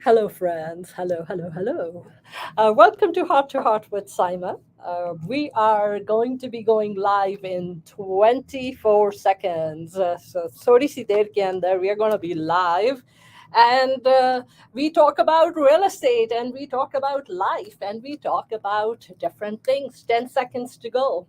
Hello, friends. Hello, hello, hello. Welcome to Heart with Saima. We are going to be going live in 24 seconds. So, thodi si der ke andar, we are going to be live. And we talk about real estate and we talk about life and we talk about different things. 10 seconds to go.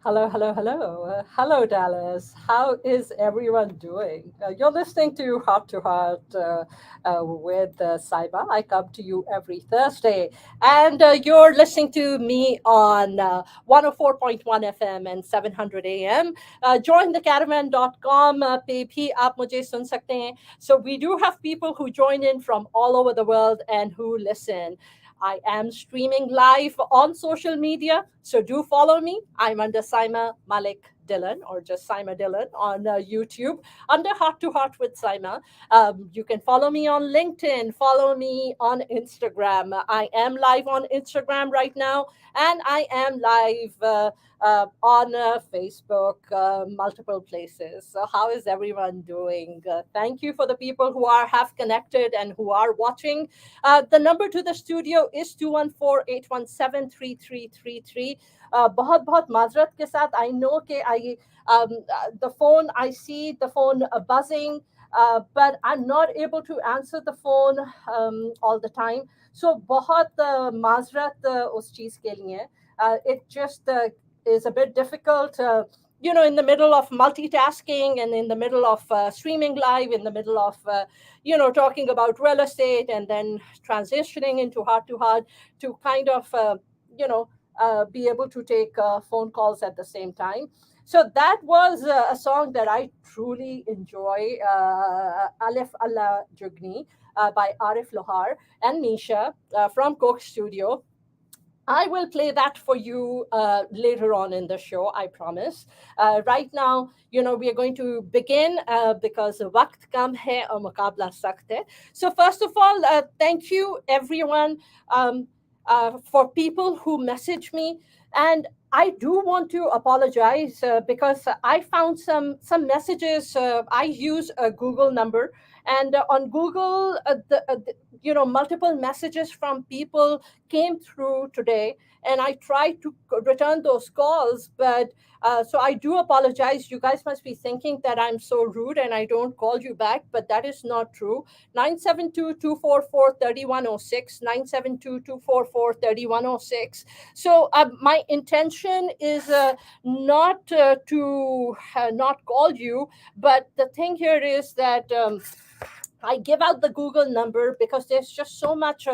Hello, hello, hello. Hello, Dallas. How is everyone doing? You're listening to Heart with Saiba. I come to you every Thursday. And you're listening to me on 104.1 FM and 700 AM. JoinTheCaravan.com पे भी आप मुझे सुन सकते हैं. So we do have people who join in from all over the world and who listen. I am streaming live on social media, so do follow me. I'm under Saima Malik Dillon or just Saima Dillon on YouTube under Heart to Heart with Saima. You can follow me on LinkedIn, follow me on Instagram. I am live on Instagram right now, and I am live on Facebook, multiple places. So, how is everyone doing? Thank you for the people who are have connected and who are watching. The number to the studio is 214-817-3333. बहुत बहुत माजरत के साथ I know कि the phone, I see the phone buzzing, but I'm not able to answer the phone all the time. So बहुत माजरत उस चीज़ के लिए. It just is a bit difficult. In the middle of multitasking and in the middle of streaming live, in the middle of talking about real estate and then transitioning into heart to heart to kind of be able to take phone calls at the same time. So that was a song that I truly enjoy, Alif Allah Jugni by Arif Lohar and Nisha from Coke Studio. I will play that for you later on in the show, I promise. Right now, we are going to begin because waqt kam hai aur muqabla sakht hai. So first of all, thank you everyone for people who message me. And I do want to apologize because I found some messages. I use a Google number, and on Google, multiple messages from people came through today, and I tried to return those calls, but so I do apologize. You guys must be thinking that I'm so rude and I don't call you back, but that is not true. 972-244-3106, 972-244-3106. So my intention is not to not call you, but the thing here is that I give out the Google number because there's just so much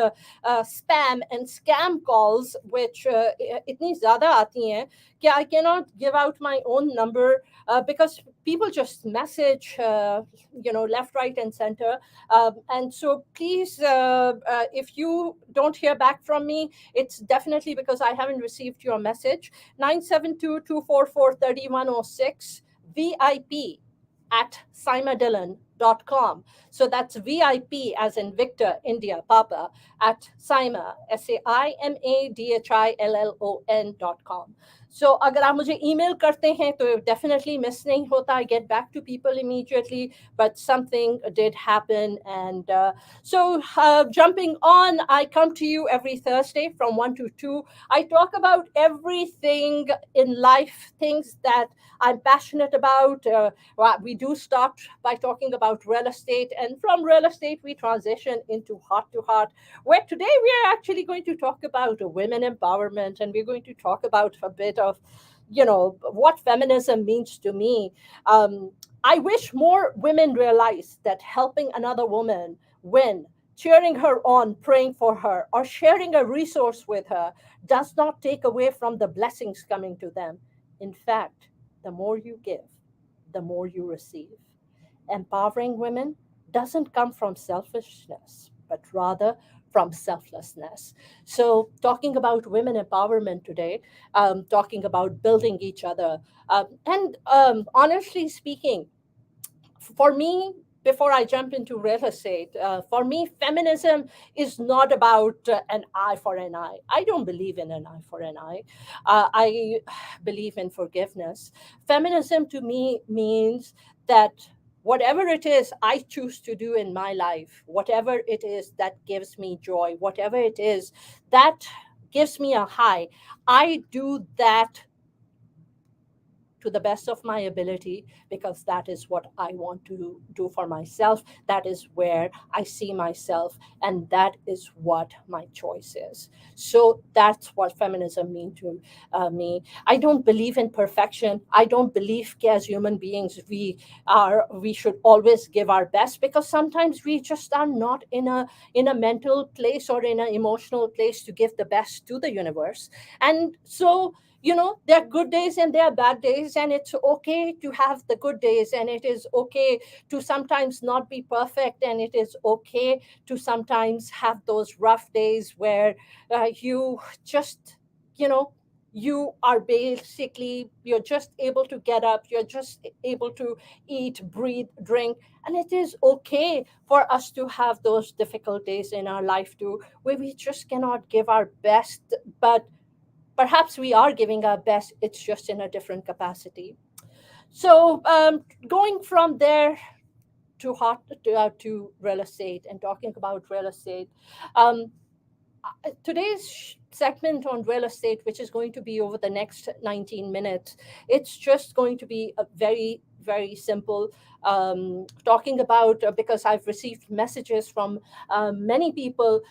spam and scam calls, which itni zyada aati hain कि I cannot give out my own number because people just message, left, right, and center. And so please, if you don't hear back from me, it's definitely because I haven't received your message. 972-244-3106, VIP at simadillon.com. So that's VIP as in Victor, India, Papa, at Saima, SAIMADHILLON.com. सो अगर आप मुझे email करते हैं तो definitely miss नहीं होता, I get back to people immediately, but something did happen. And jumping on, I come to you every Thursday from 1 to 2. I talk about everything in life, things that I'm passionate about. We do start by talking about real estate, and from real estate, we transition into heart to heart, where today we are actually going to talk about women empowerment, and we're going to talk about a bit of, what feminism means to me. Um, I wish more women realize that helping another woman win, cheering her on, praying for her, or sharing a resource with her does not take away from the blessings coming to them. In fact, the more you give, the more you receive. Empowering women doesn't come from selfishness, but rather from selflessness. So, talking about women empowerment today, talking about building each other, and honestly speaking, for me, before I jump into real estate, for me, feminism is not about an eye for an eye. I don't believe in an eye for an eye. I believe in forgiveness. Feminism to me means that whatever it is I choose to do in my life, whatever it is that gives me joy, whatever it is that gives me a high, I do that to the best of my ability, because that is what I want to do for myself. That is where I see myself, and that is what my choice is. So that's what feminism means to me. I don't believe in perfection. I don't believe as human beings we should always give our best, because sometimes we just are not in a mental place or in an emotional place to give the best to the universe. And so, there are good days and there are bad days, and it's okay to have the good days, and it is okay to sometimes not be perfect, and it is okay to sometimes have those rough days where you just, you know you are basically, you're just able to get up, you're just able to eat, breathe, drink, and it is okay for us to have those difficult days in our life too, where we just cannot give our best. But perhaps we are giving our best, it's just in a different capacity. So, going from there to real estate, and talking about real estate, um, today's segment on real estate, which is going to be over the next 19 minutes, it's just going to be a very, very simple, talking about, because I've received messages from many people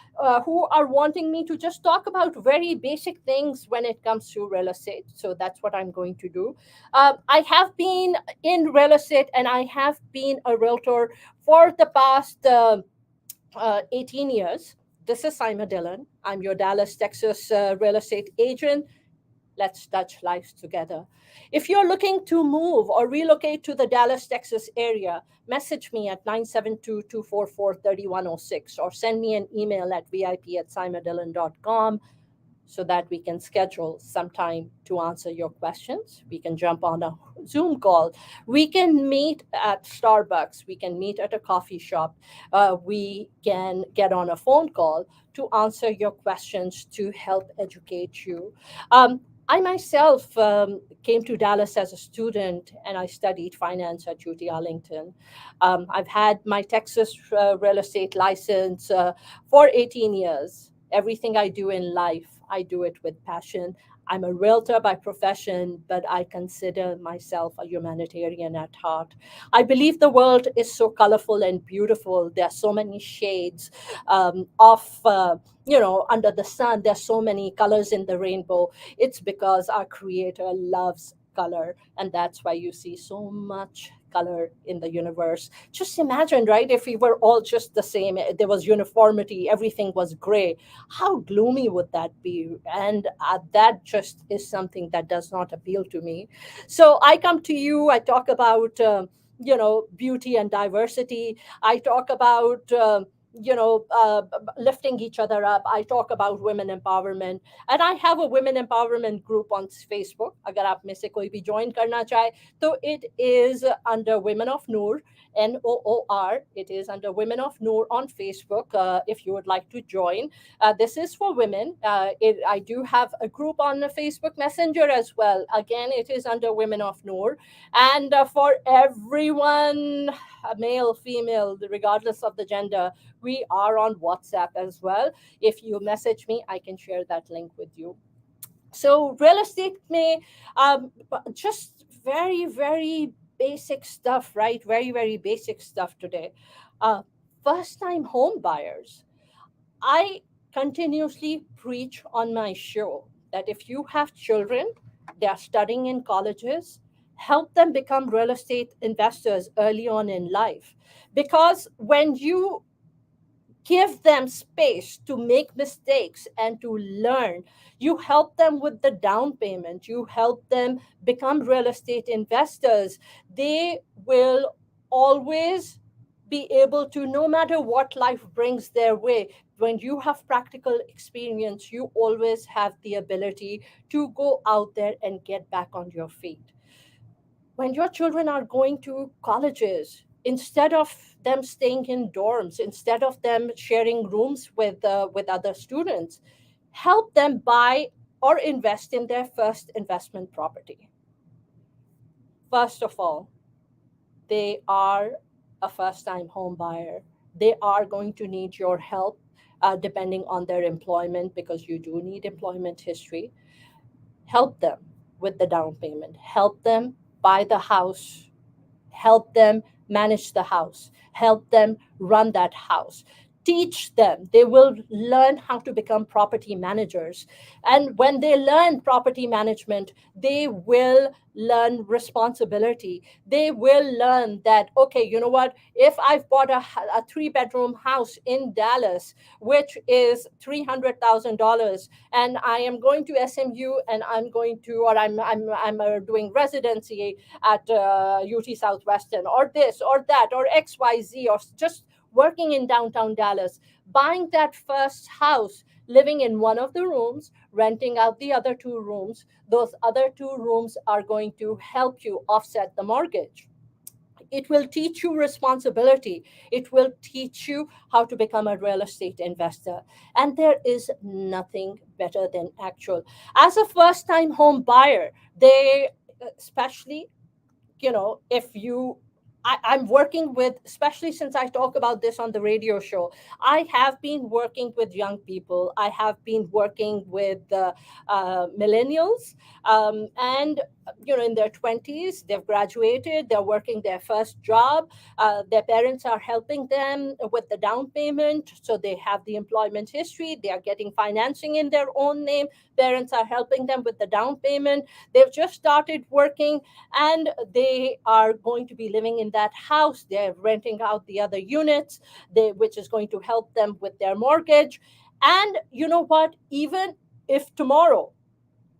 who are wanting me to just talk about very basic things when it comes to real estate. So that's what I'm going to do. I have been in real estate, and I have been a realtor for the past 18 years. This is Saima Dillon. I'm your Dallas, Texas real estate agent. Let's touch lives together. If you're looking to move or relocate to the Dallas, Texas area, message me at 972-244-3106, or send me an email at vip@simadillon.com, so that we can schedule some time to answer your questions. We can jump on a Zoom call. We can meet at Starbucks. We can meet at a coffee shop. We can get on a phone call to answer your questions, to help educate you. I myself came to Dallas as a student, and I studied finance at UT Arlington. I've had my Texas real estate license for 18 years. Everything I do in life, I do it with passion. I'm a realtor by profession, but I consider myself a humanitarian at heart. I believe the world is so colorful and beautiful. There are so many shades under the sun. There's so many colors in the rainbow. It's because our Creator loves color, and that's why you see so much color in the universe. Just imagine, right? If we were all just the same, there was uniformity, everything was gray, how gloomy would that be? And that just is something that does not appeal to me. So I come to you, I talk about beauty and diversity. I talk about lifting each other up. I talk about women empowerment, and I have a women empowerment group on Facebook. अगर आप में से कोई भी join करना चाहे, तो it is under Women of Noor, NOOR. It is under Women of Noor on Facebook. If you would like to join, this is for women. I do have a group on the Facebook Messenger as well. Again, it is under Women of Noor, and for everyone, male, female, regardless of the gender, we are on WhatsApp as well. If you message me, I can share that link with you. So real estate may just very, very basic stuff, right? Very, very basic stuff today. Uh, First time home buyers. I continuously preach on my show that if you have children, they are studying in colleges, help them become real estate investors early on in life. Because when you give them space to make mistakes and to learn, you help them with the down payment, you help them become real estate investors, they will always be able to, no matter what life brings their way, when you have practical experience, you always have the ability to go out there and get back on your feet. When your children are going to colleges, instead of them staying in dorms, instead of them sharing rooms with other students, help them buy or invest in their first investment property. First of all, they are a first time home buyer. They are going to need your help, depending on their employment, because you do need employment history. Help them with the down payment, help them buy the house, help them manage the house, help them run that house. Teach them. They will learn how to become property managers. And when they learn property management, they will learn responsibility. They will learn that, okay, you know what? If I've bought a three-bedroom house in Dallas, which is $300,000, and I am going to SMU, and I'm going to, or I'm doing residency at UT Southwestern, or this or that, or XYZ, or just working in downtown Dallas, buying that first house, living in one of the rooms, renting out the other two rooms, those other two rooms are going to help you offset the mortgage. It will teach you responsibility. It will teach you how to become a real estate investor. And there is nothing better than actual. As a first time home buyer, they, especially, if you, I'm working with, especially since I talk about this on the radio show, I have been working with young people. I have been working with millennials, and in their 20s, they've graduated, they're working their first job. Their parents are helping them with the down payment, so they have the employment history. They are getting financing in their own name. Parents are helping them with the down payment. They've just started working, and they are going to be living in that house. They're renting out the other units, which is going to help them with their mortgage. And you know what? If tomorrow,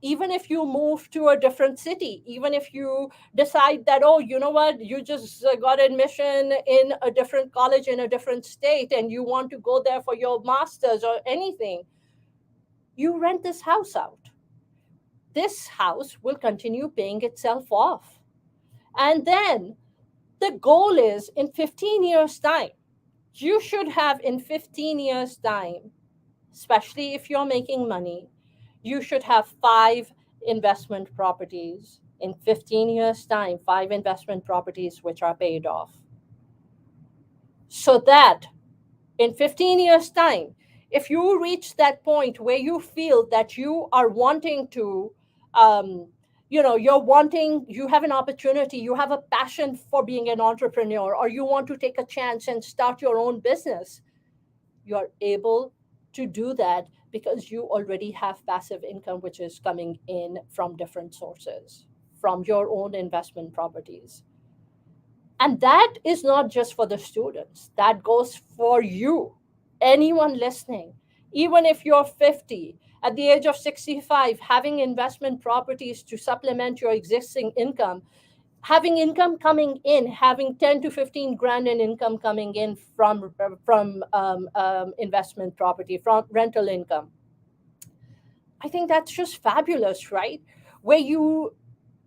even if you move to a different city, even if you decide that, oh, you know what, you just got admission in a different college in a different state, and you want to go there for your master's or anything, you rent this house out. This house will continue paying itself off. And then the goal is, in 15 years' time, you should have, in 15 years' time, especially if you're making money, you should have 5 investment properties. In 15 years' time, 5 investment properties which are paid off. So that in 15 years' time, if you reach that point where you feel that you are wanting to, you have an opportunity, you have a passion for being an entrepreneur, or you want to take a chance and start your own business, you're able to do that because you already have passive income which is coming in from different sources, from your own investment properties. And that is not just for the students, that goes for you, anyone listening. Even if you're 50, at the age of 65, having investment properties to supplement your existing income having income coming in, having 10 to 15 grand in income coming in from investment property, from rental income. I think that's just fabulous, right? Where you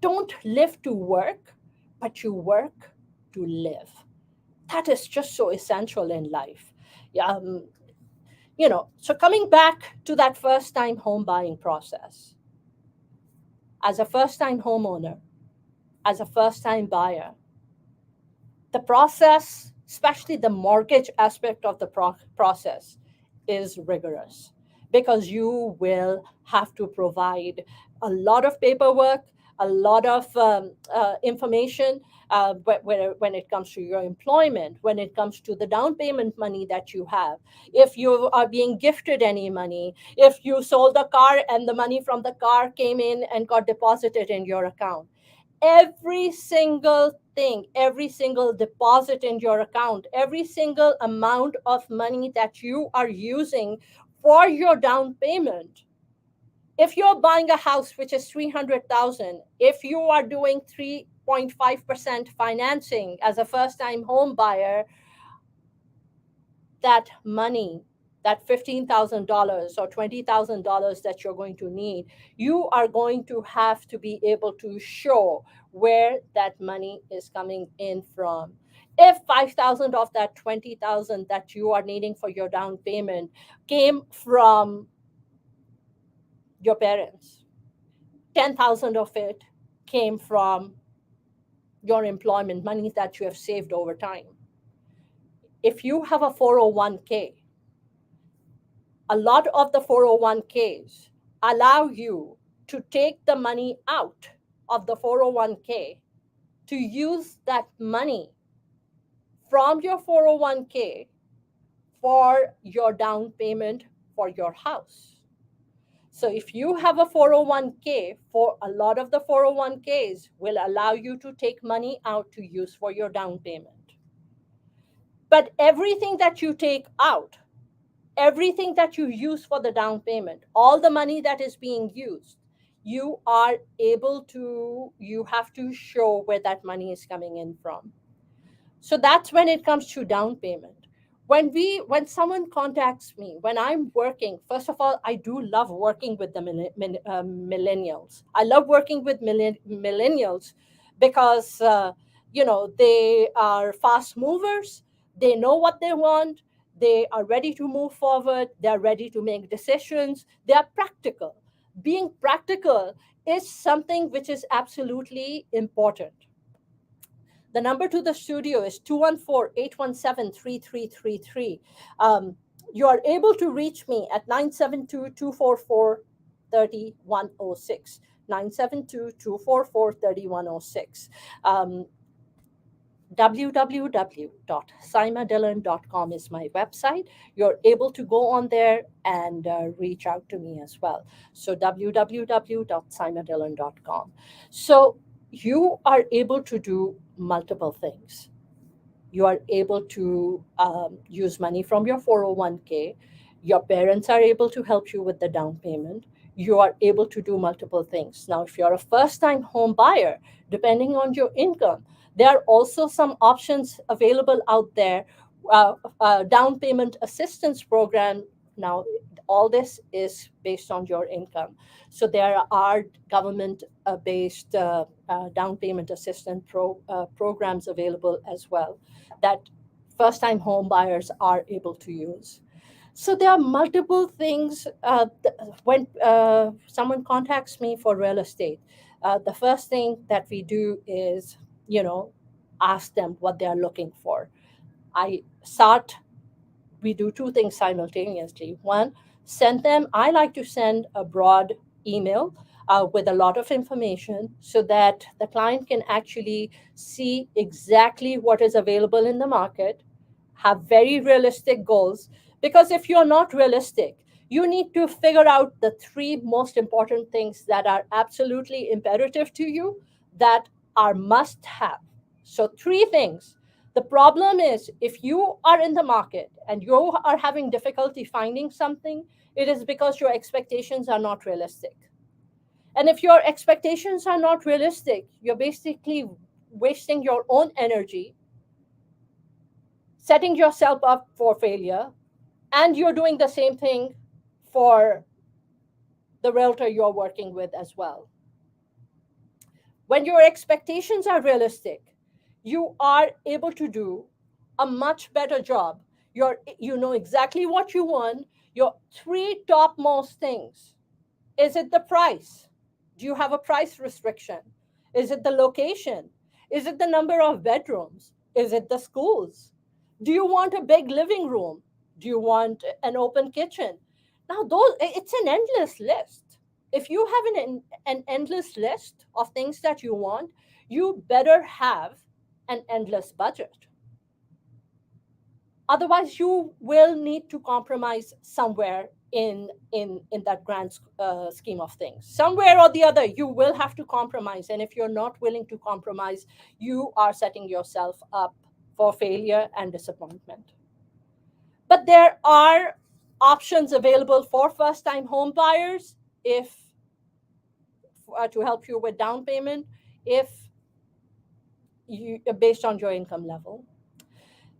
don't live to work, but you work to live. That is just so essential in life. Yeah, so coming back to that first time home buying process, as a first time homeowner, as a first time buyer, the process, especially the mortgage aspect of the process, is rigorous because you will have to provide a lot of paperwork, a lot of information when it comes to your employment, when it comes to the down payment money that you have, if you are being gifted any money, if you sold a car and the money from the car came in and got deposited in your account. Every single thing, every single deposit in your account, every single amount of money that you are using for your down payment. If you're buying a house which is 300,000, if you are doing 3.5% financing as a first time home buyer, that money, that $15,000 or $20,000 that you're going to need, you are going to have to be able to show where that money is coming in from. If 5,000 of that 20,000 that you are needing for your down payment came from your parents, 10,000 of it came from your employment money that you have saved over time. If you have a 401k, a lot of the 401ks allow you to take the money out of the 401k to use that money from your 401k for your down payment for your house. So if you have a 401k, for a lot of the 401ks will allow you to take money out to use for your down payment. But everything that you take out, everything that you use for the down payment, all the money that is being used, you have to show where that money is coming in from. So that's when it comes to down payment. When someone contacts me, when I'm working, first of all, I do love working with the millennials. I love working with millennials because they are fast movers. They know what they want. They are ready to move forward. They are ready to make decisions. They are practical. Being practical is something which is absolutely important. The number to the studio is 214-817-3333. You are able to reach me at 972-244-3106. 972-244-3106. www.saimadillon.com is my website. You're able to go on there and reach out to me as well. So www.saimadillon.com. So you are able to do multiple things. You are able to use money from your 401k. Your parents are able to help you with the down payment. You are able to do multiple things. Now, if you're a first time home buyer, depending on your income, there are also some options available out there. Down payment assistance program. Now, all this is based on your income. So there are government based down payment assistance programs available as well that first time home buyers are able to use. So there are multiple things. When someone contacts me for real estate, the first thing that we do is, ask them what they are looking for. I start we do two things simultaneously. One, I like to send a broad email with a lot of information so that the client can actually see exactly what is available in the market, have very realistic goals. Because if you're not realistic, you need to figure out the three most important things that are absolutely imperative to you, that are must have. So, three things. The problem is, if you are in the market and you are having difficulty finding something, it is because your expectations are not realistic. And if your expectations are not realistic, you're basically wasting your own energy, setting yourself up for failure, and you're doing the same thing for the realtor you're working with as well. When your expectations are realistic, you are able to do a much better job. You know exactly what you want. Your three topmost things. Is it the price? Do you have a price restriction? Is it the location? Is it the number of bedrooms? Is it the schools? Do you want a big living room? Do you want an open kitchen? Now, it's an endless list. If you have an endless list of things that you want, you better have an endless budget. Otherwise, you will need to compromise somewhere in that grand scheme of things. Somewhere or the other, you will have to compromise. And if you're not willing to compromise, you are setting yourself up for failure and disappointment. But there are options available for first time home buyers if to help you with down payment if you based on your income level.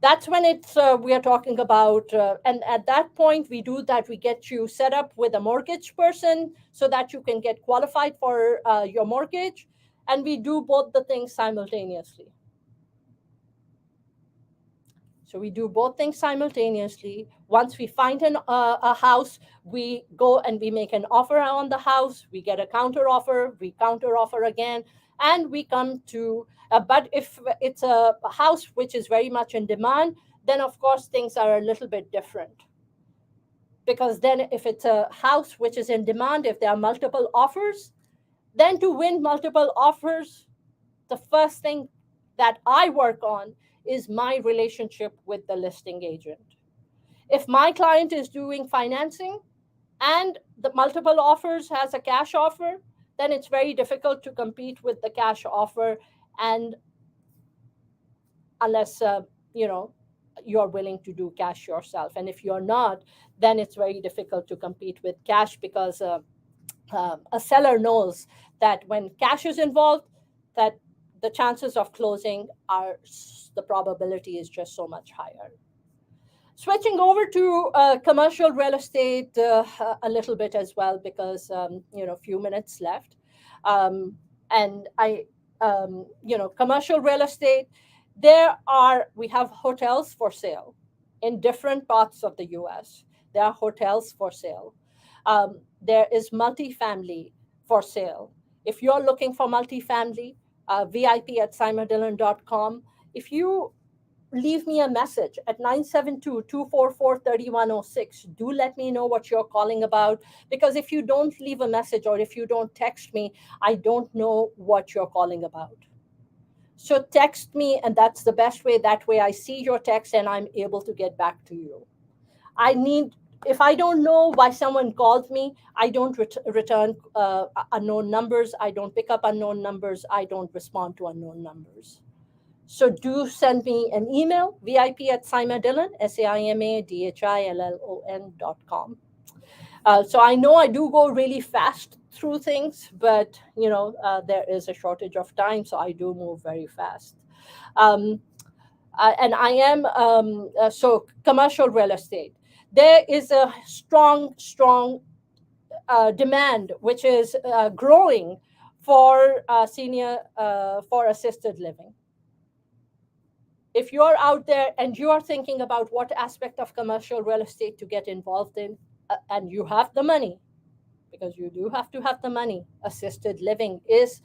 That's when it's we are talking about and at that point we do that, we get you set up with a mortgage person so that you can get qualified for your mortgage, and we do both the things simultaneously. So we do both things simultaneously. Once we find a house, we go and we make an offer on the house. We get a counter offer. We counter offer again, and we come to. But if it's a house which is very much in demand, then of course things are a little bit different. Because then, if it's a house which is in demand, if there are multiple offers, then to win multiple offers, the first thing that I work on is my relationship with the listing agent. If my client is doing financing and the multiple offers has a cash offer, then it's very difficult to compete with the cash offer, and unless you know you're willing to do cash yourself, and if you're not, then it's very difficult to compete with cash because a seller knows that when cash is involved, that the chances of closing are the probability is just so much higher. Switching over to commercial real estate a little bit as well, because few minutes left, and I commercial real estate. We have hotels for sale in different parts of the U.S. There are hotels for sale. There is multifamily for sale. If you're looking for multifamily, VIP@simadillon.com. If you leave me a message at 972-244-3106, do let me know what you're calling about, because if you don't leave a message or if you don't text me, I don't know what you're calling about. So text me, and that's the best way. That way I see your text and I'm able to get back to you. If I don't know why someone called me, I don't return unknown numbers. I don't pick up unknown numbers. I don't respond to unknown numbers. So do send me an email, VIP@SaimaDillon, SaimaDillon.com. So I know I do go really fast through things, but there is a shortage of time, so I do move very fast. And I am so commercial real estate. There is a strong demand which is growing for for assisted living. If you're out there and you are thinking about what aspect of commercial real estate to get involved in, and you have the money, because you do have to have the money, assisted living is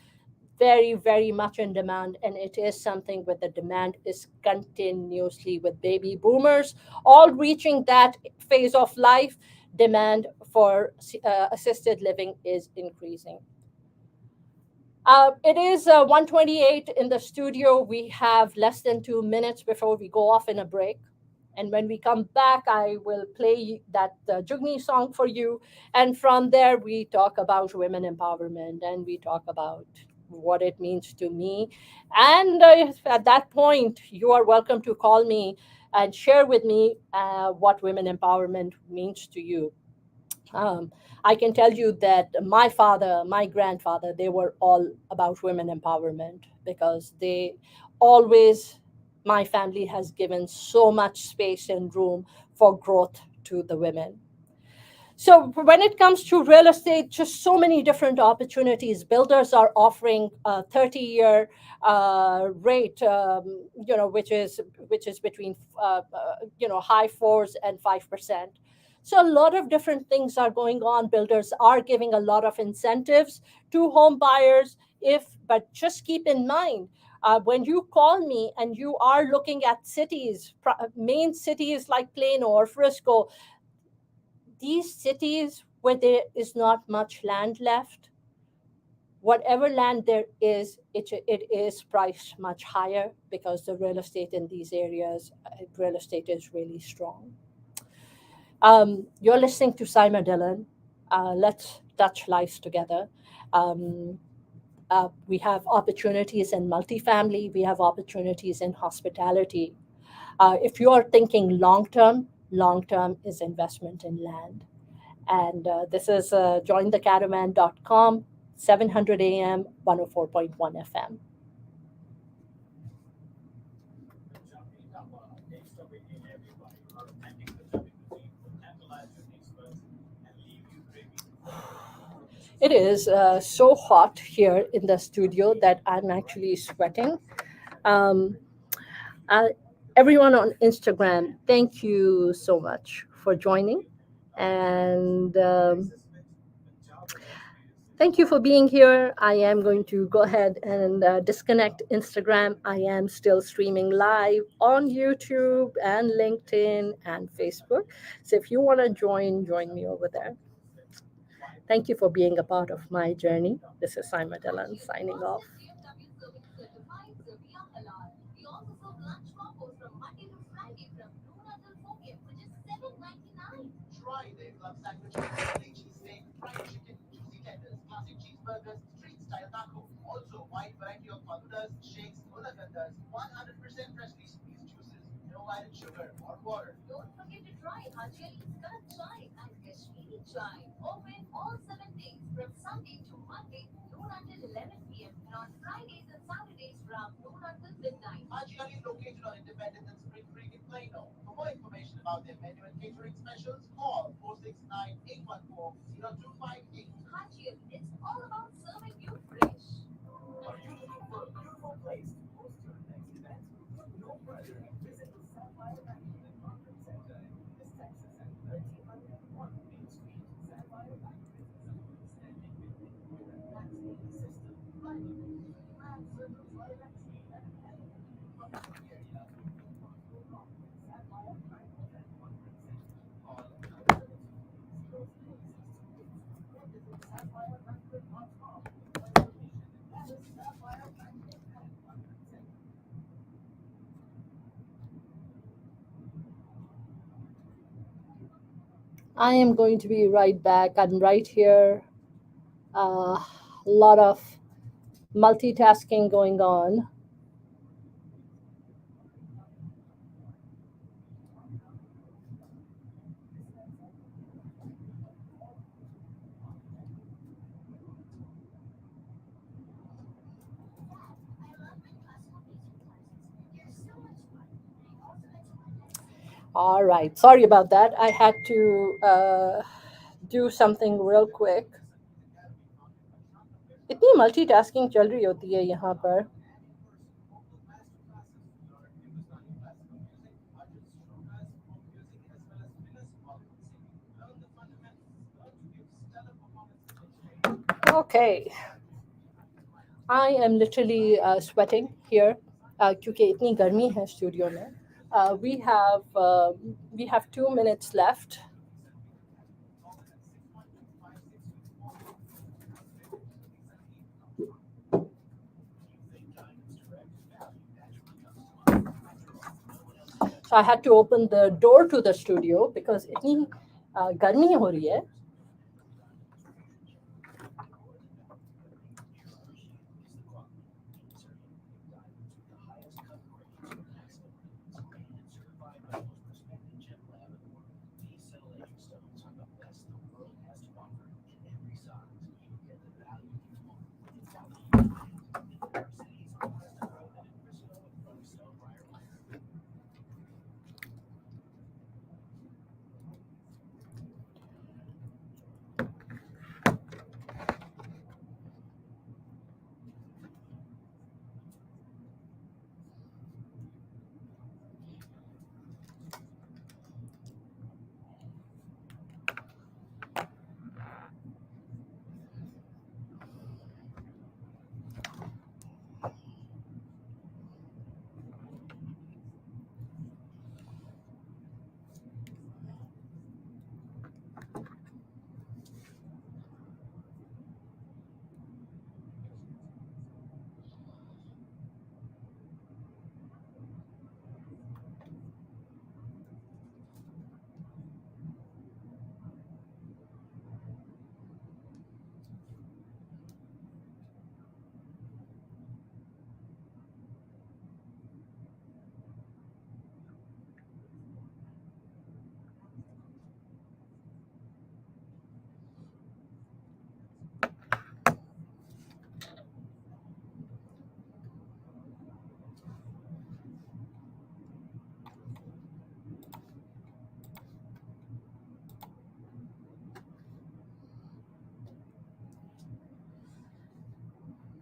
very, very much in demand, and it is something where the demand is continuously, with baby boomers all reaching that phase of life. Demand for assisted living is increasing. It is 1:28 in the studio. We have less than 2 minutes before we go off in a break. And when we come back, I will play that Jugni song for you. And from there, we talk about women empowerment, and we talk about what it means to me. And at that point, you are welcome to call me and share with me what women empowerment means to you. Um, I can tell you that my father, my grandfather, they were all about women empowerment. because they always, my family has given so much space and room for growth to the women. So when it comes to real estate, just so many different opportunities. Builders are offering a 30-year rate, which is between high fours and 5%. So a lot of different things are going on. Builders are giving a lot of incentives to home buyers. But just keep in mind, when you call me and you are looking at cities, main cities like Plano or Frisco, these cities where there is not much land left, whatever land there is, it is priced much higher because the real estate in these areas, real estate is really strong. You're listening to Saima Dillon. Let's touch lives together. Um, we have opportunities in multifamily, we have opportunities in hospitality. If you are thinking long term is investment in land. And this is jointhecaravan.com, 700 AM, 104.1 FM. It is so hot here in the studio that I'm actually sweating. Um, uh, Everyone on Instagram, thank you so much for joining. And thank you for being here. I am going to go ahead and disconnect Instagram. I am still streaming live on YouTube and LinkedIn and Facebook. So if you want to join me over there. Thank you for being a part of my journey. This is Simon Dillon signing off. I am going to be right back. I'm right here. A lot of multitasking going on. All right. Sorry about that. I had to do something real quick. इतनी multitasking चल रही होती है यहाँ पर. Okay. I am literally sweating here क्योंकि इतनी गर्मी है स्टूडियो में. We have 2 minutes left. So I had to open the door to the studio because इतनी गर्मी हो रही है.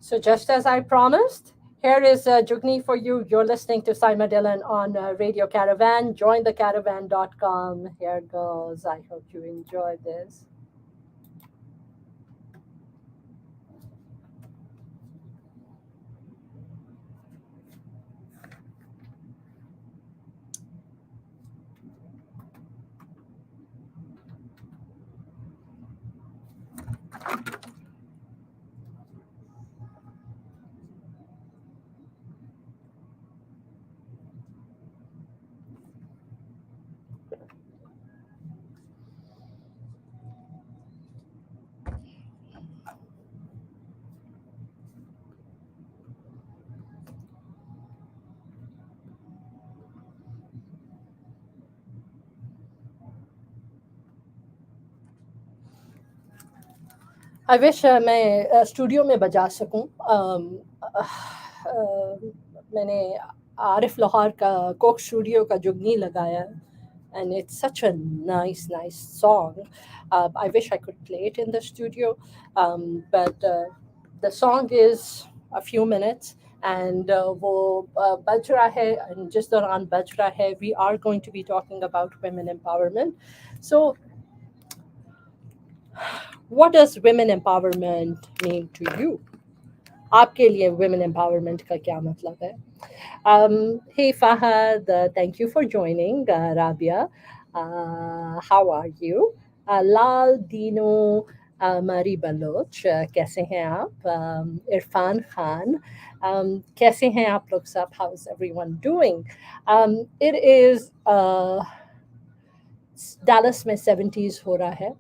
So, just as I promised, here is Jugni for you. You're listening to Saima Dillon on Radio Caravan. Join the caravan.com. Here goes. I hope you enjoy this. I wish मैं studio में बजा सकूं. मैंने आरिफ लोहार का Coke studio का जुगनी लगाया, and it's such a nice song. I wish I could play it in the studio, but the song is a few minutes, and वो बज रहा है, and जिस दौरान बज रहा है, we are going to be talking about women empowerment. So what does women empowerment mean to you? आपके लिए women empowerment का क्या मतलब है? Hey Fahad, thank you for joining. Rabia, how are you? Lal Dino, Mari Baloch, कैसे हैं आप? Irfan Khan, कैसे हैं आप लोग सब? How's everyone doing? It is Dallas में 70s हो रहा है.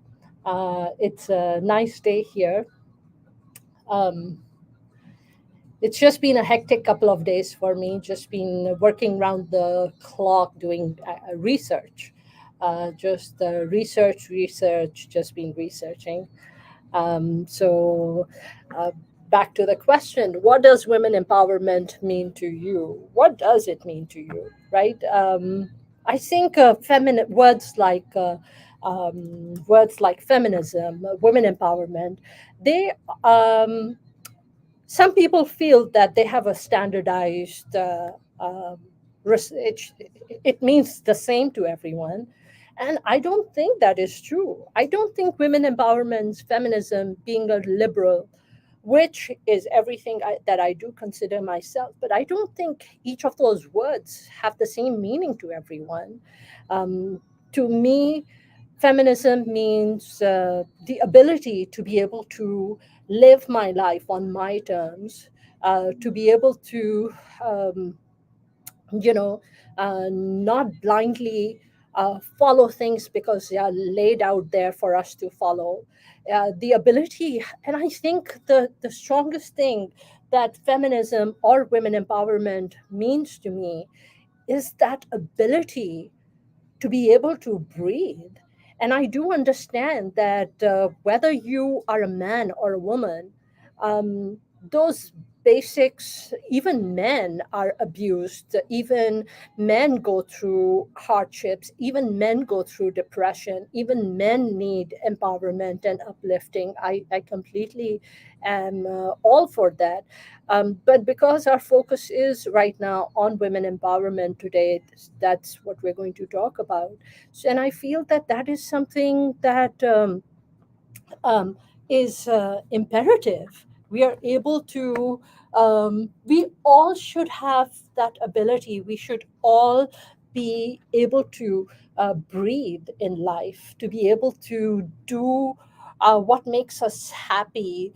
It's a nice day here. Um, it's just been a hectic couple of days for me. Just been working round the clock doing research. Just research. Just been researching. So, back to the question: what does women empowerment mean to you? What does it mean to you? Right? I think feminine words like feminism, women empowerment, they some people feel that they have a standardized it, it means the same to everyone, and I don't think that is true. I don't think women empowerment, feminism, being a liberal, which is everything that I do consider myself, but I don't think each of those words have the same meaning to everyone. To me, feminism means the ability to be able to live my life on my terms, to be able to, um, you know, not blindly follow things because they are laid out there for us to follow. The ability, and I think the strongest thing that feminism or women empowerment means to me is that ability to be able to breathe. And I do understand that whether you are a man or a woman, those basics, even men are abused, even men go through hardships, even men go through depression, even men need empowerment and uplifting. I completely am all for that. But because our focus is right now on women empowerment today, that's what we're going to talk about. So, and I feel that that is something that um, is imperative. We are able to, we all should have that ability. We should all be able to breathe in life, to be able to do what makes us happy,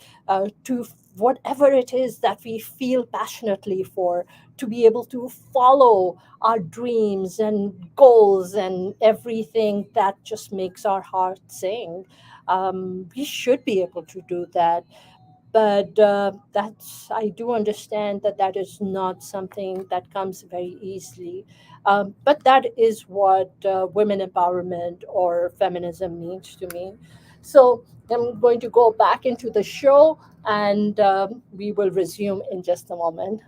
to whatever it is that we feel passionately for, to be able to follow our dreams and goals and everything that just makes our heart sing. We should be able to do that, but that's, I do understand that that is not something that comes very easily. But that is what women empowerment or feminism means to me. So I'm going to go back into the show, and we will resume in just a moment.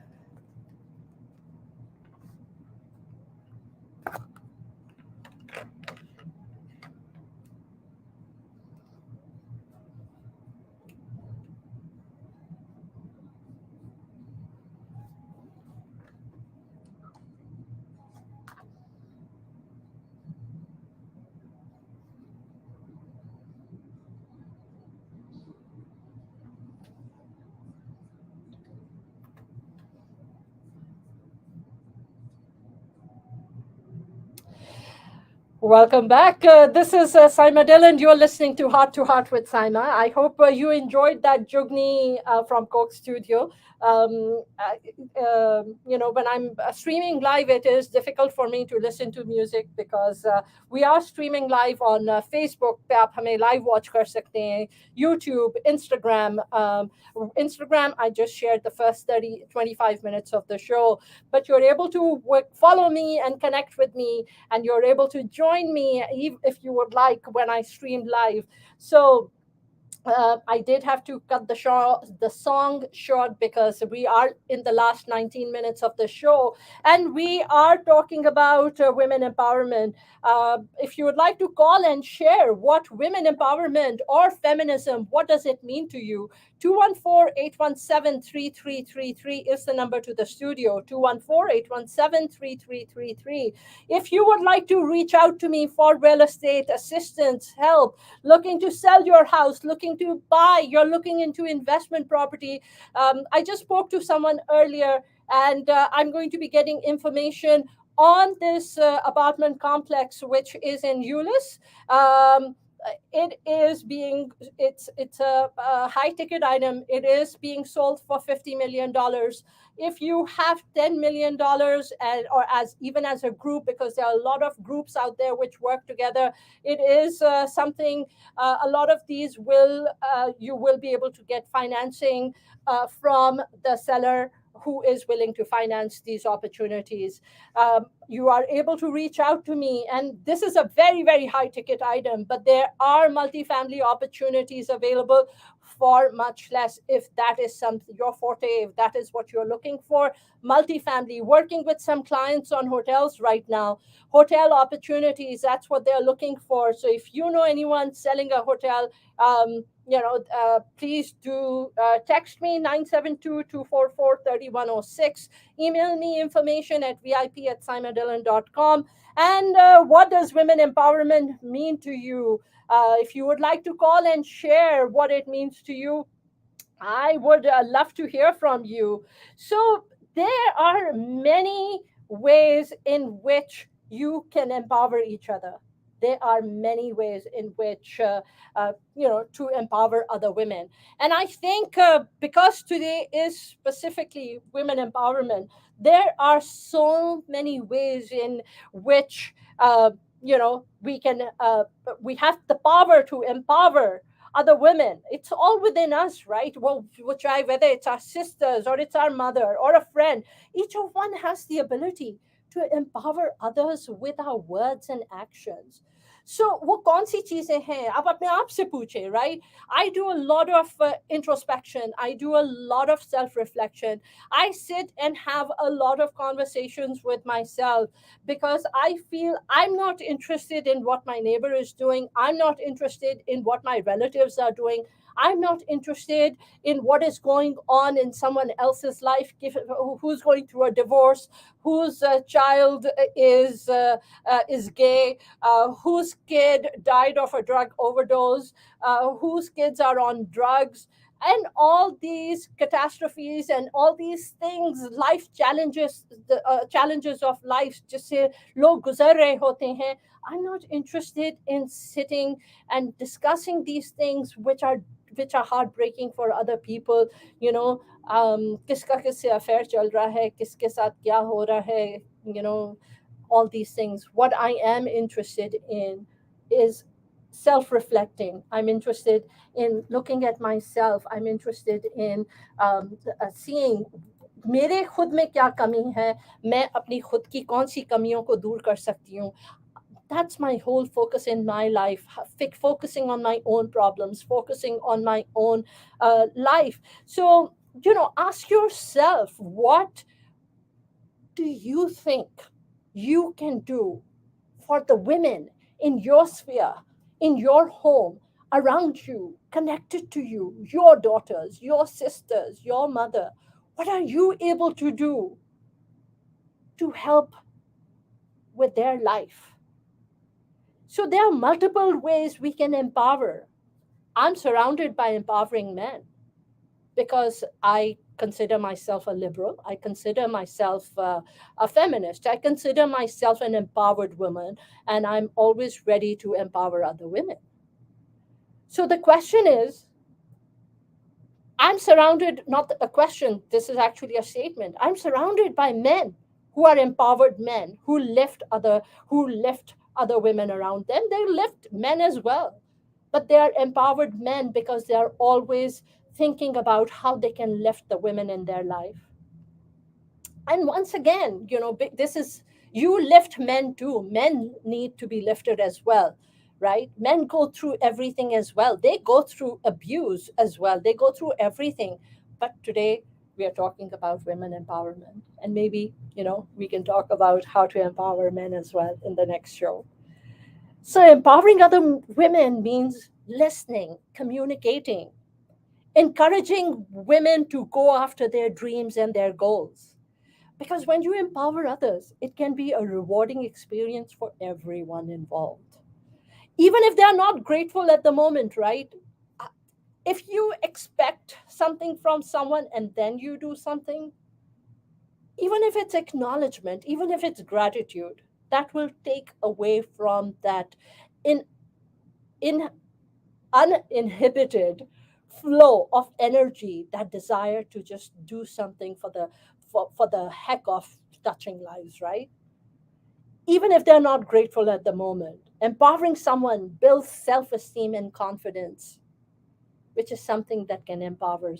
Welcome back. This is Saima Dillon. You're listening to Heart with Saima. I hope you enjoyed that jugni from Coke Studio. When I'm streaming live, it is difficult for me to listen to music because we are streaming live on Facebook. पे आप हमें live watch कर सकते हैं. YouTube, Instagram. Instagram, I just shared the first 25 minutes of the show, but you're able to follow me and connect with me, and you're able to join me if you would like when I stream live. So I did have to cut the song short because we are in the last 19 minutes of the show, and we are talking about women empowerment. If you would like to call and share what women empowerment or feminism, what does it mean to you? 214-817-3333 is the number to the studio. 214-817-3333. If you would like to reach out to me for real estate assistance, help, looking to sell your house, looking to buy, you're looking into investment property. I just spoke to someone earlier, and I'm going to be getting information on this apartment complex, which is in Euless. It is being it's a high ticket item. It is being sold for $50 million. If you have $10 million, and or as even as a group, because there are a lot of groups out there which work together, it is something. A lot of these will you will be able to get financing from the seller who is willing to finance these opportunities. You are able to reach out to me, and this is a very, very high ticket item, but there are multifamily opportunities available for much less, if that is something your forte, if that is what you're looking for. Multifamily, working with some clients on hotels right now, hotel opportunities, that's what they're looking for. So if you know anyone selling a hotel, please do text me 972-244-3106. Email me information at vip@simadillon.com. And what does women empowerment mean to you? If you would like to call and share what it means to you, I would love to hear from you. So, there are many ways in which you can empower each other. There are many ways in which, to empower other women. And I think because today is specifically women empowerment, there are so many ways in which, we have the power to empower other women. It's all within us, right? Well, whether it's our sisters or it's our mother or a friend, each of one has the ability to empower others with our words and actions. So वो कौन सी चीजें हैं आप अपने आप से पूछे, right? I do a lot of introspection. I do a lot of self reflection. I sit and have a lot of conversations with myself because I feel I'm not interested in what my neighbor is doing. I'm not interested in what my relatives are doing. I'm not interested in what is going on in someone else's life, who's going through a divorce, whose child is gay, whose kid died of a drug overdose, whose kids are on drugs, and all these catastrophes and all these things, life challenges, the challenges of life, जिससे लोग गुजर रहे होते हैं. I'm not interested in sitting and discussing these things which are heartbreaking for other people. you know किसका किससे affair चल रहा है, किसके साथ क्या हो रहा है, you know all these things. What I am interested in is self reflecting. I'm interested in looking at myself. I'm interested in seeing मेरे खुद में क्या कमी है, मैं अपनी खुद की कौन सी कमियों को दूर कर सकती हूँ. That's my whole focus in my life, focusing on my own problems, focusing on my own life. So, ask yourself, what do you think you can do for the women in your sphere, in your home, around you, connected to you, your daughters, your sisters, your mother? What are you able to do to help with their life? So there are multiple ways we can empower. I'm surrounded by empowering men because I consider myself a liberal. I consider myself a feminist. I consider myself an empowered woman, and I'm always ready to empower other women. So the question is, I'm surrounded, not a question, this is actually a statement. I'm surrounded by men who are empowered men who lift other women around them. They lift men as well. But they are empowered men because they are always thinking about how they can lift the women in their life. And once again, this is, you lift men too. Men need to be lifted as well, right? Men go through everything as well. They go through abuse as well. They go through everything. But today we are talking about women empowerment, and maybe we can talk about how to empower men as well in the next show. So empowering other women means listening, communicating, encouraging women to go after their dreams and their goals. Because when you empower others, it can be a rewarding experience for everyone involved. Even if they are not grateful at the moment, right? If you expect something from someone and then you do something, even if it's acknowledgement, even if it's gratitude, that will take away from that in, in uninhibited flow of energy, that desire to just do something for the heck of touching lives, right? Even if they're not grateful at the moment. Empowering someone builds self esteem and confidence, which is something that can empower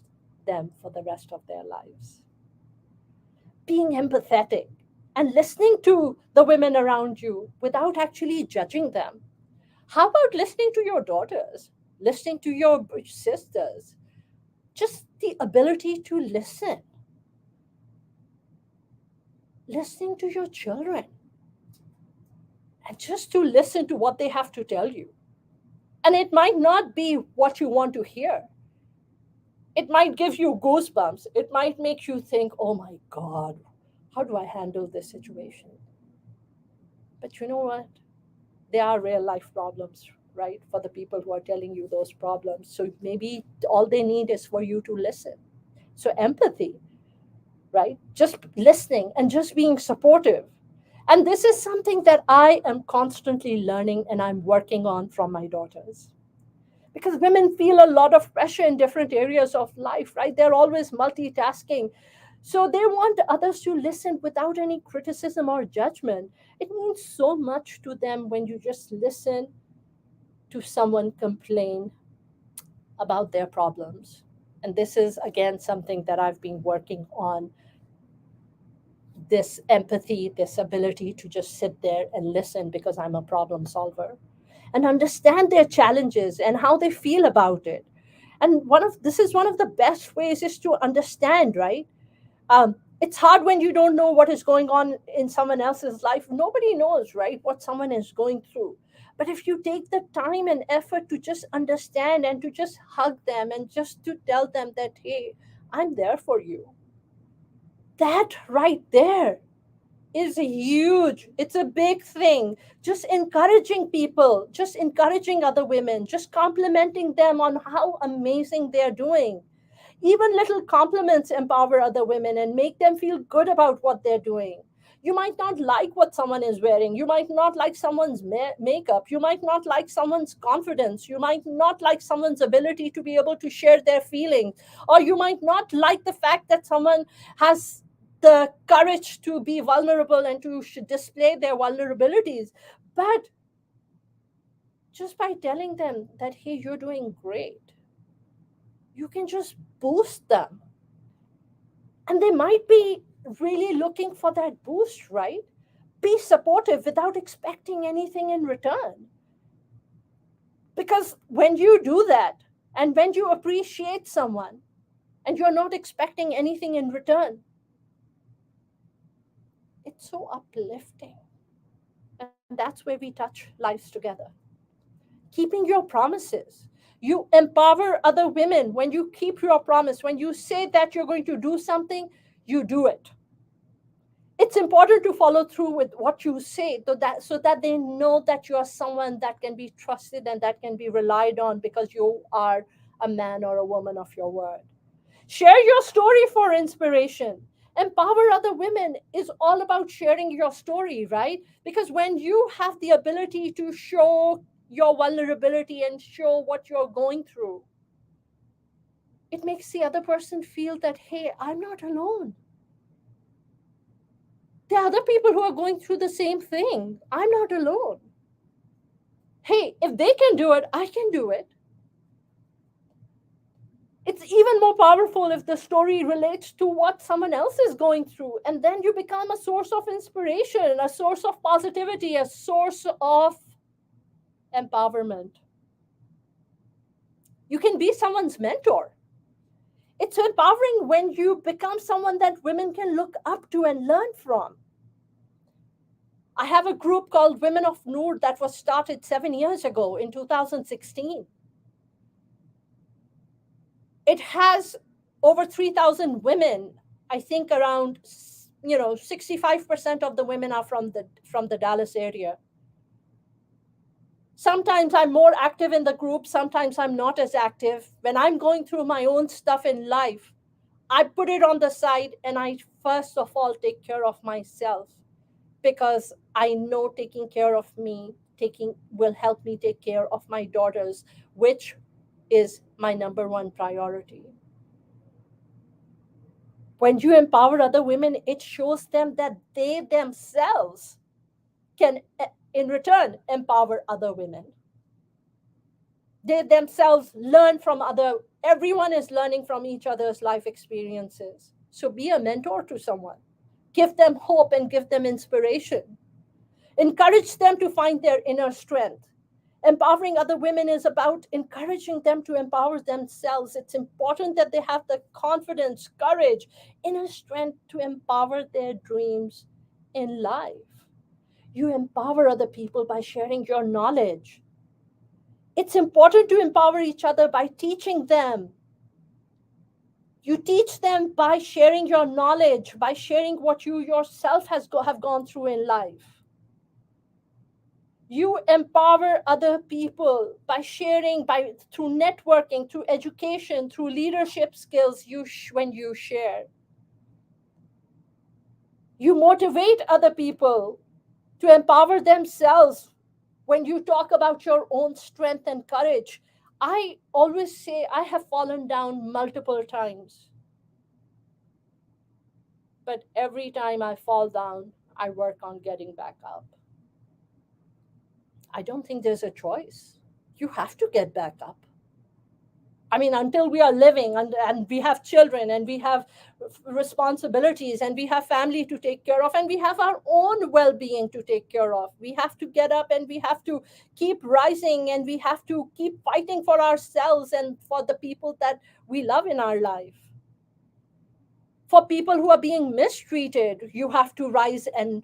them for the rest of their lives. Being empathetic and listening to the women around you without actually judging them. How about listening to your daughters, listening to your sisters? Just the ability to listen, listening to your children, and just to listen to what they have to tell you. And it might not be what you want to hear. It might give you goosebumps. It might make you think, oh my God, how do I handle this situation? But you know what? They are real life problems, right? For the people who are telling you those problems. So maybe all they need is for you to listen. So empathy, right? Just listening and just being supportive. And this is something that I am constantly learning and I'm working on from my daughters. Because women feel a lot of pressure in different areas of life, right? They're always multitasking. So they want others to listen without any criticism or judgment. It means so much to them when you just listen to someone complain about their problems. And this is, again, something that I've been working on, this empathy, this ability to just sit there and listen because I'm a problem solver and understand their challenges and how they feel about it. And this is one of the best ways is to understand, right? It's hard when you don't know what is going on in someone else's life. Nobody knows, right, what someone is going through. But if you take the time and effort to just understand and to just hug them and just to tell them that, hey, I'm there for you, that right there is huge. It's a big thing. Just encouraging people, just encouraging other women, just complimenting them on how amazing they're doing. Even little compliments empower other women and make them feel good about what they're doing. You might not like what someone is wearing. You might not like someone's makeup. You might not like someone's confidence. You might not like someone's ability to be able to share their feelings. Or you might not like the fact that someone has the courage to be vulnerable and to display their vulnerabilities. But just by telling them that, hey, you're doing great, you can just boost them. And they might be really looking for that boost, right? Be supportive without expecting anything in return. Because when you do that, and when you appreciate someone, and you're not expecting anything in return, it's so uplifting. And that's where we touch lives together. Keeping your promises. You empower other women when you keep your promise. When you say that you're going to do something, you do it. It's important to follow through with what you say so that they know that you are someone that can be trusted and that can be relied on because you are a man or a woman of your word. Share your story for inspiration. Empower other women is all about sharing your story, right? Because when you have the ability to show your vulnerability and show what you're going through, it makes the other person feel that, hey, I'm not alone. There are other people who are going through the same thing. I'm not alone. Hey, if they can do it, I can do it. It's even more powerful if the story relates to what someone else is going through. And then you become a source of inspiration, a source of positivity, a source of empowerment. You can be someone's mentor. It's empowering when you become someone that women can look up to and learn from. I have a group called Women of Noor that was started 7 years ago in 2016. It has over 3,000 women. I think around 65% of the women are from the Dallas area. Sometimes I'm more active in the group, sometimes I'm not as active. When I'm going through my own stuff in life, I put it on the side and I first of all take care of myself, because I know taking care of me taking will help me take care of my daughters, which is my number one priority. When you empower other women, it shows them that they themselves can, in return, empower other women. They themselves learn from everyone is learning from each other's life experiences. So be a mentor to someone. Give them hope and give them inspiration. Encourage them to find their inner strength. Empowering other women is about encouraging them to empower themselves. It's important that they have the confidence, courage, inner strength to empower their dreams in life. You empower other people by sharing your knowledge. It's important to empower each other by teaching them. You teach them by sharing your knowledge, by sharing what you yourself have gone through in life. You empower other people by sharing, through networking, through education, through leadership skills. When you share, you motivate other people to empower themselves. When you talk about your own strength and courage, I always say I have fallen down multiple times, but every time I fall down, I work on getting back up. I don't think there's a choice. You have to get back up. I mean, until we are living and we have children and we have responsibilities and we have family to take care of and we have our own well being to take care of, we have to get up and we have to keep rising and we have to keep fighting for ourselves and for the people that we love in our life. For people who are being mistreated, you have to rise and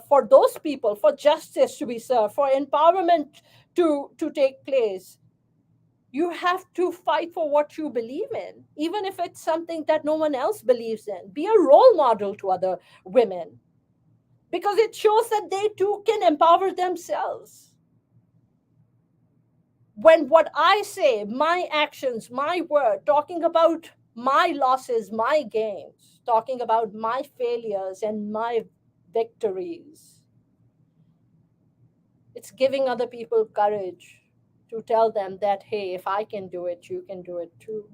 for those people, for justice to be served, for empowerment to take place. You have to fight for what you believe in, even if it's something that no one else believes in. Be a role model to other women, because it shows that they too can empower themselves. When what I say, my actions, my word, talking about my losses, my gains, talking about my failures and my victories, it's giving other people courage to tell them that, hey, if I can do it, you can do it too.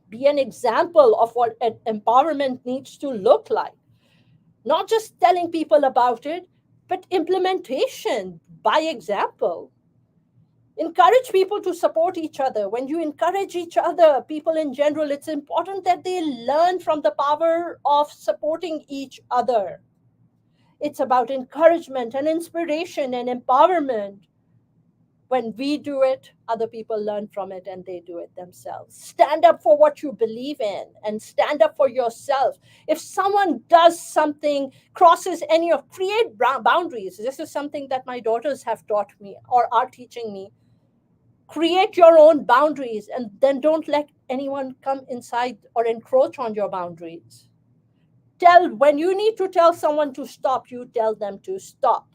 Be an example of what empowerment needs to look like. Not just telling people about it, but implementation by example. Encourage people to support each other. When you encourage each other, people in general, it's important that they learn from the power of supporting each other. It's about encouragement and inspiration and empowerment. When we do it, other people learn from it and they do it themselves. Stand up for what you believe in and stand up for yourself. If someone does something, crosses any of, create boundaries. This is something that my daughters have taught me or are teaching me. Create your own boundaries and then don't let anyone come inside or encroach on your boundaries. When you need to tell someone to stop, you tell them to stop,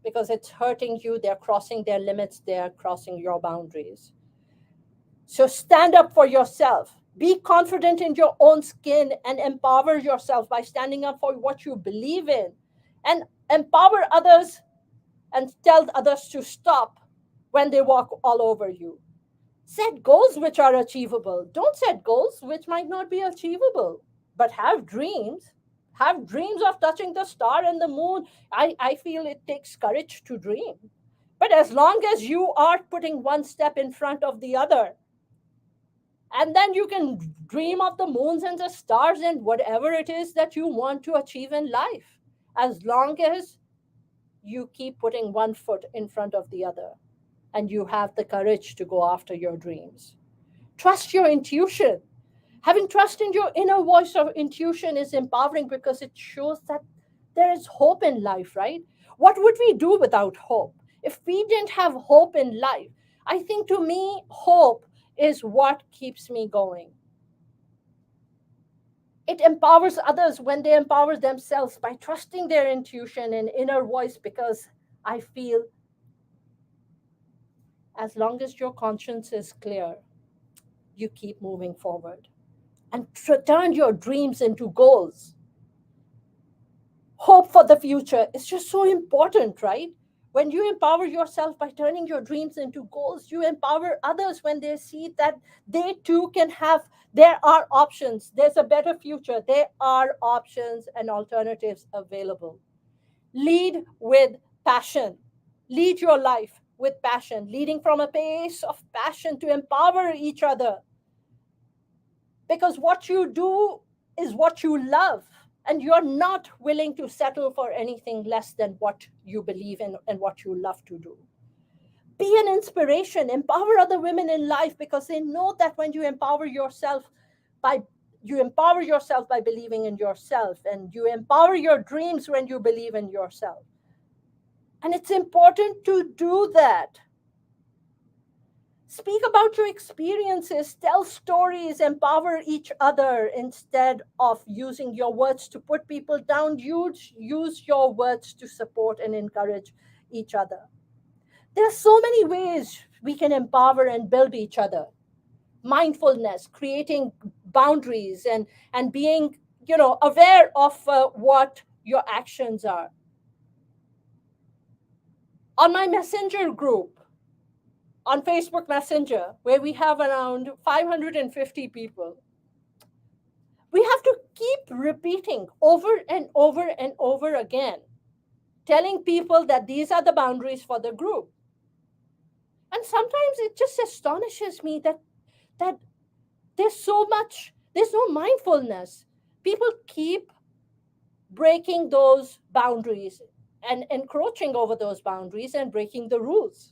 because it's hurting you. They're crossing their limits. They're crossing your boundaries. So stand up for yourself. Be confident in your own skin and empower yourself by standing up for what you believe in, and empower others and tell others to stop when they walk all over you. Set goals which are achievable. Don't set goals which might not be achievable, but have dreams. Have dreams of touching the star and the moon. I feel it takes courage to dream. But as long as you are putting one step in front of the other, and then you can dream of the moons and the stars and whatever it is that you want to achieve in life, as long as you keep putting one foot in front of the other and you have the courage to go after your dreams. Trust your intuition. Having trust in your inner voice of intuition is empowering because it shows that there is hope in life, right? What would we do without hope? If we didn't have hope in life, I think to me, hope is what keeps me going. It empowers others when they empower themselves by trusting their intuition and inner voice, because I feel as long as your conscience is clear, you keep moving forward and turn your dreams into goals. Hope for the future is just so important, right? When you empower yourself by turning your dreams into goals, you empower others when they see that they too can have, there are options, there's a better future, there are options and alternatives available. Lead with passion. Lead your life with passion, leading from a place of passion to empower each other, because what you do is what you love, and you're not willing to settle for anything less than what you believe in and what you love to do. Be an inspiration, empower other women in life, because they know that when you empower yourself by believing in yourself, and you empower your dreams when you believe in yourself. And it's important to do that. Speak about your experiences, tell stories, empower each other instead of using your words to put people down. Use your words to support and encourage each other. There are so many ways we can empower and build each other. Mindfulness, creating boundaries, and being, aware of what your actions are. On my messenger group, on Facebook Messenger, where we have around 550 people, we have to keep repeating over and over and over again, telling people that these are the boundaries for the group. And sometimes it just astonishes me that there's no mindfulness. People keep breaking those boundaries and encroaching over those boundaries and breaking the rules.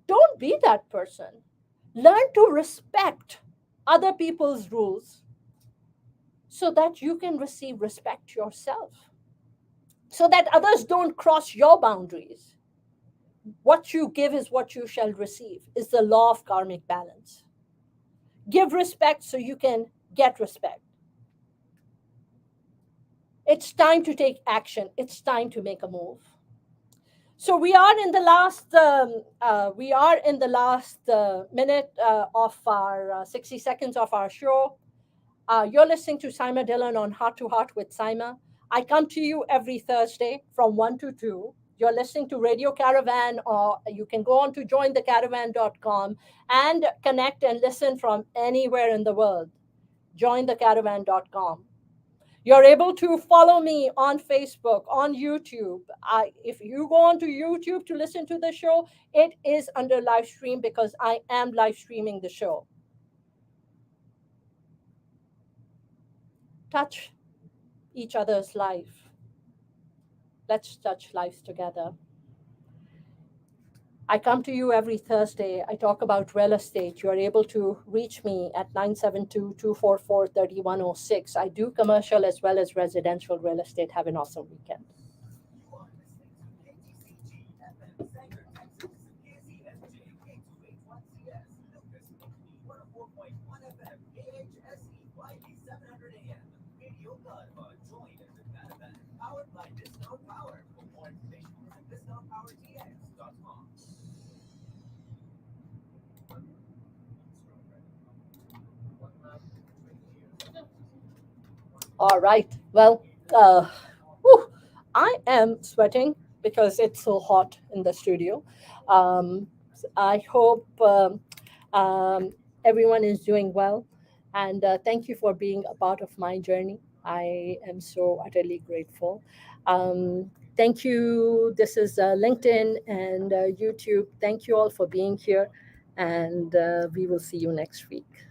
Don't be that person. Learn to respect other people's rules so that you can receive respect yourself, so that others don't cross your boundaries. What you give is what you shall receive, is the law of karmic balance. Give respect so you can get respect. It's time to take action. It's time to make a move. So we are in the last minute of our 60 seconds of our show. You're listening to Saima Dillon on Heart to Heart with Saima. I come to you every Thursday from 1 to 2. You're listening to Radio Caravan, or you can go on to jointhecaravan.com and connect and listen from anywhere in the world. Jointhecaravan.com. You're able to follow me on Facebook, on YouTube. If you go onto YouTube to listen to the show, it is under live stream because I am live streaming the show. Touch each other's life. Let's touch lives together. I come to you every Thursday. I talk about real estate. You are able to reach me at 972-244-3106. I do commercial as well as residential real estate. Have an awesome weekend. All right. Well, uh, whew, I am sweating because it's so hot in the studio. I hope everyone is doing well. And thank you for being a part of my journey. I am so utterly grateful. Thank you. This is LinkedIn and YouTube. Thank you all for being here. And we will see you next week.